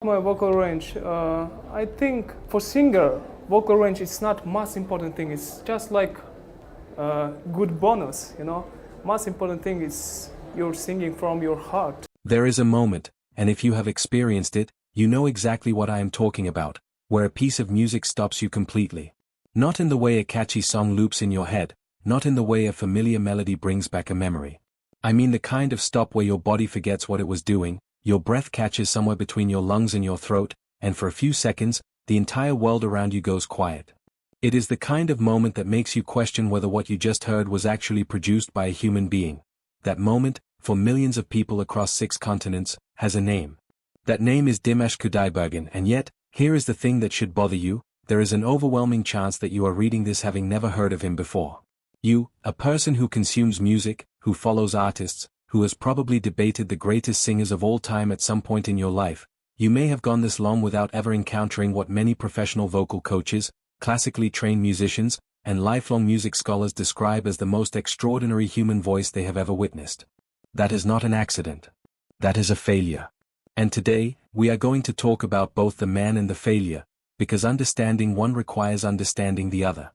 My vocal range, I think for singer, vocal range is not most important thing. It's just like a good bonus, you know. Most important thing is you're singing from your heart. There is a moment, and if you have experienced it, you know exactly what I am talking about, where a piece of music stops you completely. Not in the way a catchy song loops in your head, not in the way a familiar melody brings back a memory. I mean the kind of stop where your body forgets what it was doing, your breath catches somewhere between your lungs and your throat, and for a few seconds, the entire world around you goes quiet. It is the kind of moment that makes you question whether what you just heard was actually produced by a human being. That moment, for millions of people across 6 continents, has a name. That name is Dimash Kudaibergen, and yet, here is the thing that should bother you, there is an overwhelming chance that you are reading this having never heard of him before. You, a person who consumes music, who follows artists, who has probably debated the greatest singers of all time at some point in your life, you may have gone this long without ever encountering what many professional vocal coaches, classically trained musicians, and lifelong music scholars describe as the most extraordinary human voice they have ever witnessed. That is not an accident. That is a failure. And today, we are going to talk about both the man and the failure, because understanding one requires understanding the other.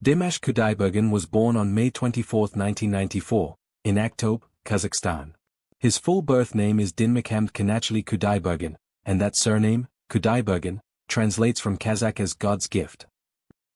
Dimash Kudaibergen was born on May 24, 1994, in Aktobe, Kazakhstan. His full birth name is Dimash Kudaibergen, and that surname, Kudaibergen, translates from Kazakh as God's gift.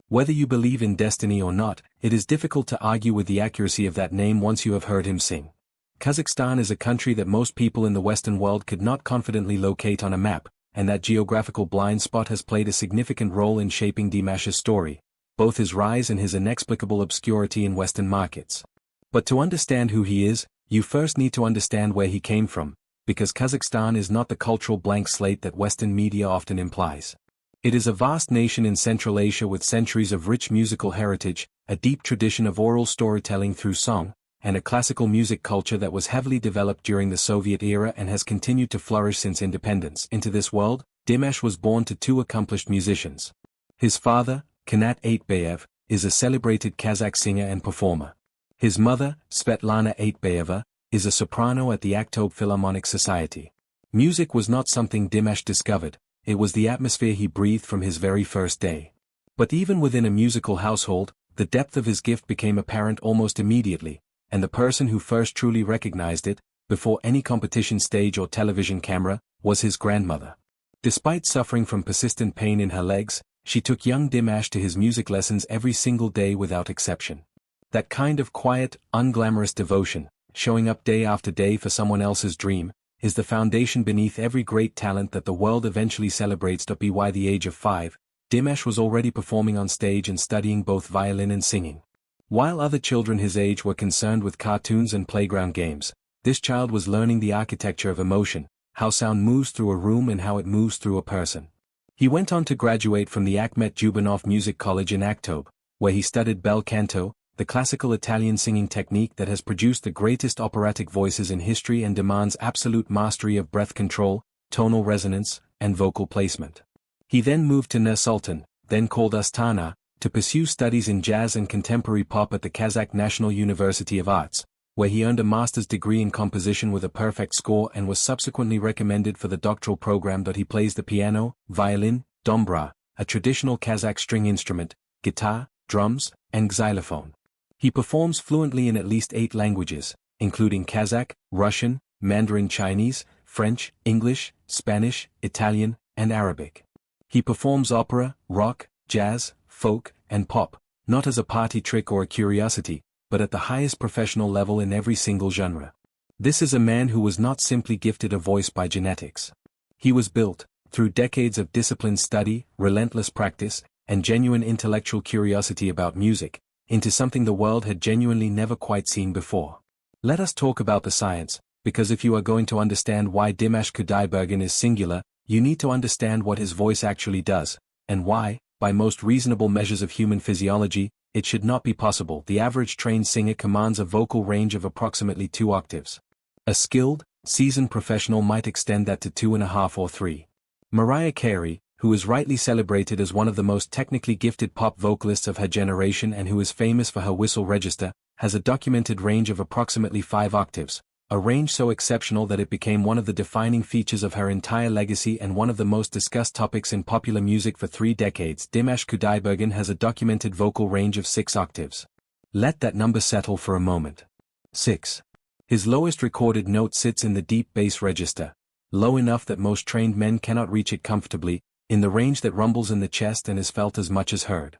Whether you believe in destiny or not, it is difficult to argue with the accuracy of that name once you have heard him sing. Kazakhstan is a country that most people in the Western world could not confidently locate on a map, and that geographical blind spot has played a significant role in shaping Dimash's story, both his rise and his inexplicable obscurity in Western markets. But to understand who he is, you first need to understand where he came from, because Kazakhstan is not the cultural blank slate that Western media often implies. It is a vast nation in Central Asia with centuries of rich musical heritage, a deep tradition of oral storytelling through song, and a classical music culture that was heavily developed during the Soviet era and has continued to flourish since independence. Into this world, Dimash was born to 2 accomplished musicians. His father, Kanat Aitbayev, is a celebrated Kazakh singer and performer. His mother, Svetlana Aitbayeva, is a soprano at the Aktobe Philharmonic Society. Music was not something Dimash discovered, it was the atmosphere he breathed from his very first day. But even within a musical household, the depth of his gift became apparent almost immediately, and the person who first truly recognized it, before any competition stage or television camera, was his grandmother. Despite suffering from persistent pain in her legs, she took young Dimash to his music lessons every single day without exception. That kind of quiet, unglamorous devotion, showing up day after day for someone else's dream, is the foundation beneath every great talent that the world eventually celebrates. By the age of 5, Dimash was already performing on stage and studying both violin and singing. While other children his age were concerned with cartoons and playground games, this child was learning the architecture of emotion, how sound moves through a room and how it moves through a person. He went on to graduate from the Akhmet Jubanov Music College in Aktobe, where he studied bel canto, the classical Italian singing technique that has produced the greatest operatic voices in history and demands absolute mastery of breath control, tonal resonance, and vocal placement. He then moved to Nur-Sultan, then called Astana, to pursue studies in jazz and contemporary pop at the Kazakh National University of Arts, where he earned a master's degree in composition with a perfect score and was subsequently recommended for the doctoral program. He plays the piano, violin, dombra, a traditional Kazakh string instrument, guitar, drums, and xylophone. He performs fluently in at least 8 languages, including Kazakh, Russian, Mandarin Chinese, French, English, Spanish, Italian, and Arabic. He performs opera, rock, jazz, folk, and pop, not as a party trick or a curiosity, but at the highest professional level in every single genre. This is a man who was not simply gifted a voice by genetics. He was built, through decades of disciplined study, relentless practice, and genuine intellectual curiosity about music, into something the world had genuinely never quite seen before. Let us talk about the science, because if you are going to understand why Dimash Kudaibergen is singular, you need to understand what his voice actually does, and why, by most reasonable measures of human physiology, it should not be possible. The average trained singer commands a vocal range of approximately 2 octaves. A skilled, seasoned professional might extend that to 2.5 or 3. Mariah Carey, who is rightly celebrated as one of the most technically gifted pop vocalists of her generation and who is famous for her whistle register, has a documented range of approximately 5 octaves, a range so exceptional that it became one of the defining features of her entire legacy and one of the most discussed topics in popular music for 3 decades. Dimash Kudaibergen has a documented vocal range of 6 octaves. Let that number settle for a moment. 6. His lowest recorded note sits in the deep bass register, low enough that most trained men cannot reach it comfortably, in the range that rumbles in the chest and is felt as much as heard.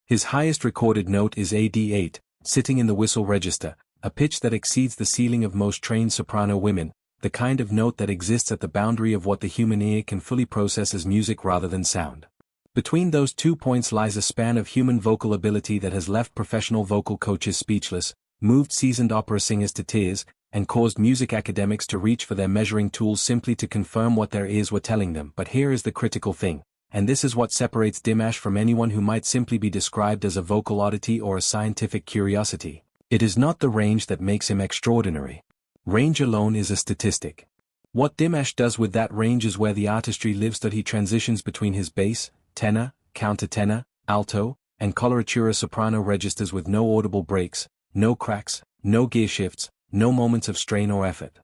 His highest recorded note is AD8, sitting in the whistle register, a pitch that exceeds the ceiling of most trained soprano women, the kind of note that exists at the boundary of what the human ear can fully process as music rather than sound. Between those 2 points lies a span of human vocal ability that has left professional vocal coaches speechless, moved seasoned opera singers to tears, and caused music academics to reach for their measuring tools simply to confirm what their ears were telling them. But here is the critical thing, and this is what separates Dimash from anyone who might simply be described as a vocal oddity or a scientific curiosity. It is not the range that makes him extraordinary. Range alone is a statistic. What Dimash does with that range is where the artistry lives. That he transitions between his bass, tenor, countertenor, alto, and coloratura soprano registers with no audible breaks, no cracks, no gear shifts, no moments of strain or effort.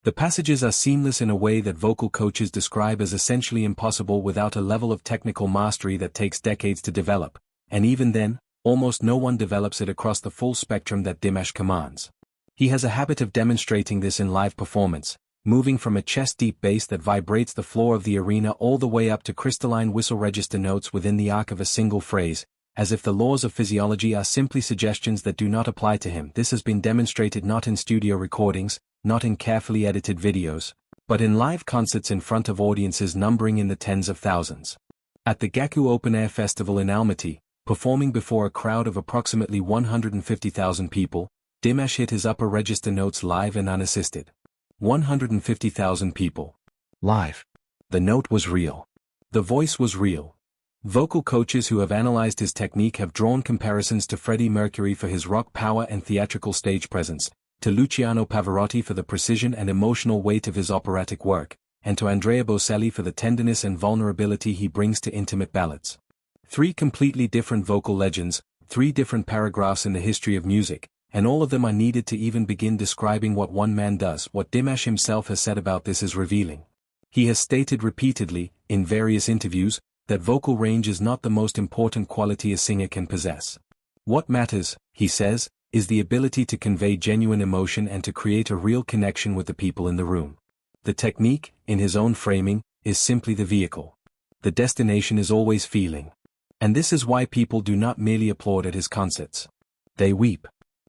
The passages are seamless in a way that vocal coaches describe as essentially impossible without a level of technical mastery that takes decades to develop, and even then, almost no one develops it across the full spectrum that Dimash commands. He has a habit of demonstrating this in live performance, moving from a chest-deep bass that vibrates the floor of the arena all the way up to crystalline whistle register notes within the arc of a single phrase, as if the laws of physiology are simply suggestions that do not apply to him. This has been demonstrated not in studio recordings, not in carefully edited videos, but in live concerts in front of audiences numbering in the tens of thousands. At the Gaku Open Air Festival in Almaty, performing before a crowd of approximately 150,000 people, Dimash hit his upper register notes live and unassisted. 150,000 people. Live. The note was real. The voice was real. Vocal coaches who have analyzed his technique have drawn comparisons to Freddie Mercury for his rock power and theatrical stage presence, to Luciano Pavarotti for the precision and emotional weight of his operatic work, and to Andrea Bocelli for the tenderness and vulnerability he brings to intimate ballads. 3 completely different vocal legends, 3 different paragraphs in the history of music, and all of them are needed to even begin describing what one man does. What Dimash himself has said about this is revealing. He has stated repeatedly, in various interviews, that vocal range is not the most important quality a singer can possess. What matters, he says, is the ability to convey genuine emotion and to create a real connection with the people in the room. The technique, in his own framing, is simply the vehicle. The destination is always feeling. And this is why people do not merely applaud at his concerts. They weep.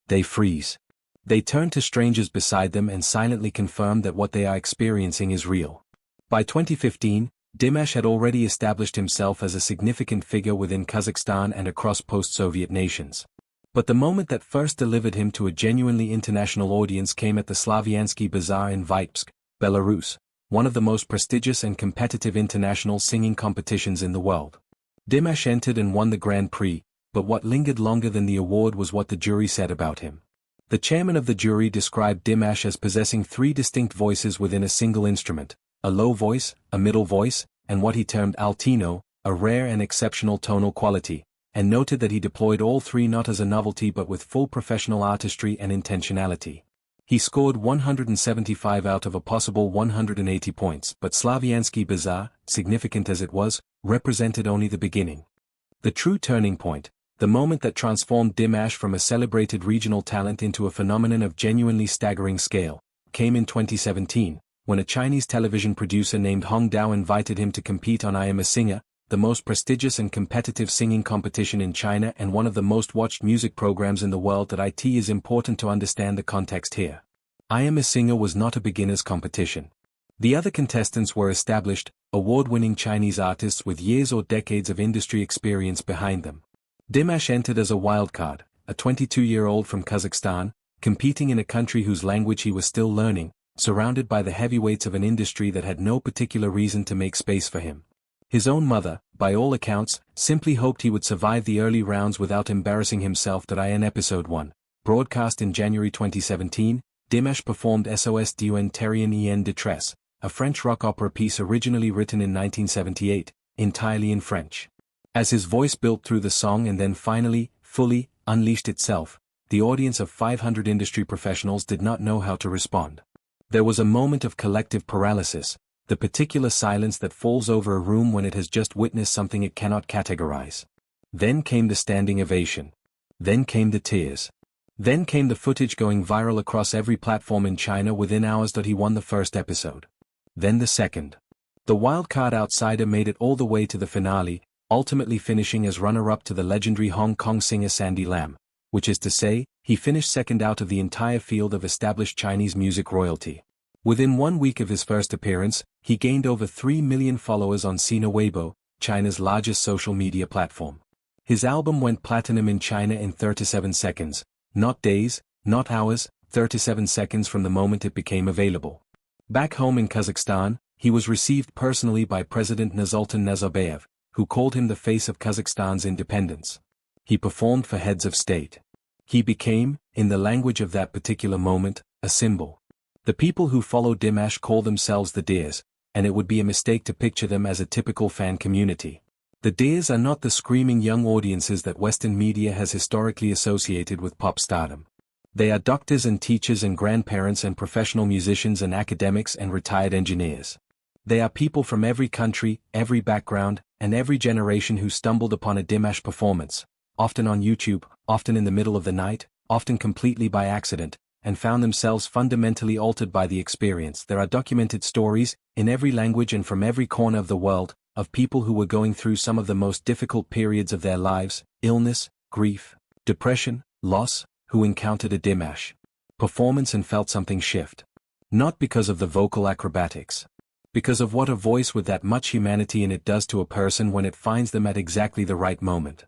They freeze. They turn to strangers beside them and silently confirm that what they are experiencing is real. By 2015, Dimash had already established himself as a significant figure within Kazakhstan and across post-Soviet nations. But the moment that first delivered him to a genuinely international audience came at the Slaviansky Bazaar in Vitebsk, Belarus, one of the most prestigious and competitive international singing competitions in the world. Dimash entered and won the Grand Prix, but what lingered longer than the award was what the jury said about him. The chairman of the jury described Dimash as possessing 3 distinct voices within a single instrument, a low voice, a middle voice, and what he termed altino, a rare and exceptional tonal quality, and noted that he deployed all 3 not as a novelty but with full professional artistry and intentionality. He scored 175 out of a possible 180 points, but Slaviansky Bazaar, significant as it was, represented only the beginning. The true turning point, the moment that transformed Dimash from a celebrated regional talent into a phenomenon of genuinely staggering scale, came in 2017, when a Chinese television producer named Hong Dao invited him to compete on I Am a Singer, the most prestigious and competitive singing competition in China and one of the most watched music programs in the world. That it is important to understand the context here. I Am a Singer was not a beginner's competition. The other contestants were established, award-winning Chinese artists with years or decades of industry experience behind them. Dimash entered as a wildcard, a 22-year-old from Kazakhstan, competing in a country whose language he was still learning, surrounded by the heavyweights of an industry that had no particular reason to make space for him. His own mother, by all accounts, simply hoped he would survive the early rounds without embarrassing himself. In Episode 1, broadcast in January 2017, Dimash performed SOS d'un terrien en détresse, a French rock opera piece originally written in 1978, entirely in French. As his voice built through the song and then finally, fully, unleashed itself, the audience of 500 industry professionals did not know how to respond. There was a moment of collective paralysis, the particular silence that falls over a room when it has just witnessed something it cannot categorize. Then came the standing ovation. Then came the tears. Then came the footage going viral across every platform in China within hours that he won the first episode. Then the second. The wildcard outsider made it all the way to the finale, ultimately finishing as runner-up to the legendary Hong Kong singer Sandy Lam, which is to say, he finished second out of the entire field of established Chinese music royalty. Within 1 week of his first appearance, he gained over 3 million followers on Sina Weibo, China's largest social media platform. His album went platinum in China in 37 seconds, not days, not hours, 37 seconds from the moment it became available. Back home in Kazakhstan, he was received personally by President Nursultan Nazarbayev, who called him the face of Kazakhstan's independence. He performed for heads of state. He became, in the language of that particular moment, a symbol. The people who follow Dimash call themselves the Deers, and it would be a mistake to picture them as a typical fan community. The Deers are not the screaming young audiences that Western media has historically associated with pop stardom. They are doctors and teachers and grandparents and professional musicians and academics and retired engineers. They are people from every country, every background, and every generation who stumbled upon a Dimash performance, often on YouTube, often in the middle of the night, often completely by accident, and found themselves fundamentally altered by the experience. There are documented stories, in every language and from every corner of the world, of people who were going through some of the most difficult periods of their lives, illness, grief, depression, loss, who encountered a Dimash performance and felt something shift. Not because of the vocal acrobatics. Because of what a voice with that much humanity in it does to a person when it finds them at exactly the right moment.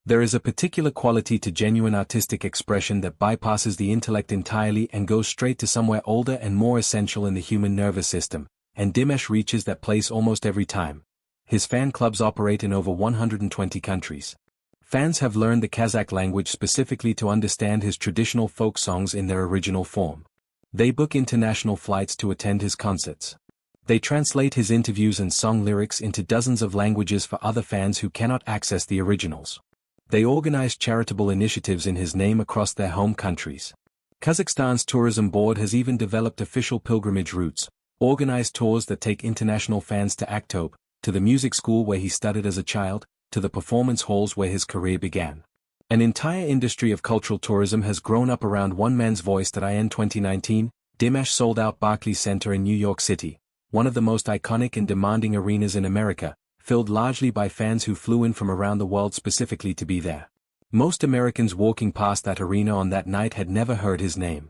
There is a particular quality to genuine artistic expression that bypasses the intellect entirely and goes straight to somewhere older and more essential in the human nervous system, and Dimash reaches that place almost every time. His fan clubs operate in over 120 countries. Fans have learned the Kazakh language specifically to understand his traditional folk songs in their original form. They book international flights to attend his concerts. They translate his interviews and song lyrics into dozens of languages for other fans who cannot access the originals. They organize charitable initiatives in his name across their home countries. Kazakhstan's tourism board has even developed official pilgrimage routes, organized tours that take international fans to Aktobe, to the music school where he studied as a child, to the performance halls where his career began. An entire industry of cultural tourism has grown up around one man's voice. That in 2019, Dimash sold out Barclays Center in New York City, one of the most iconic and demanding arenas in America, filled largely by fans who flew in from around the world specifically to be there. Most Americans walking past that arena on that night had never heard his name.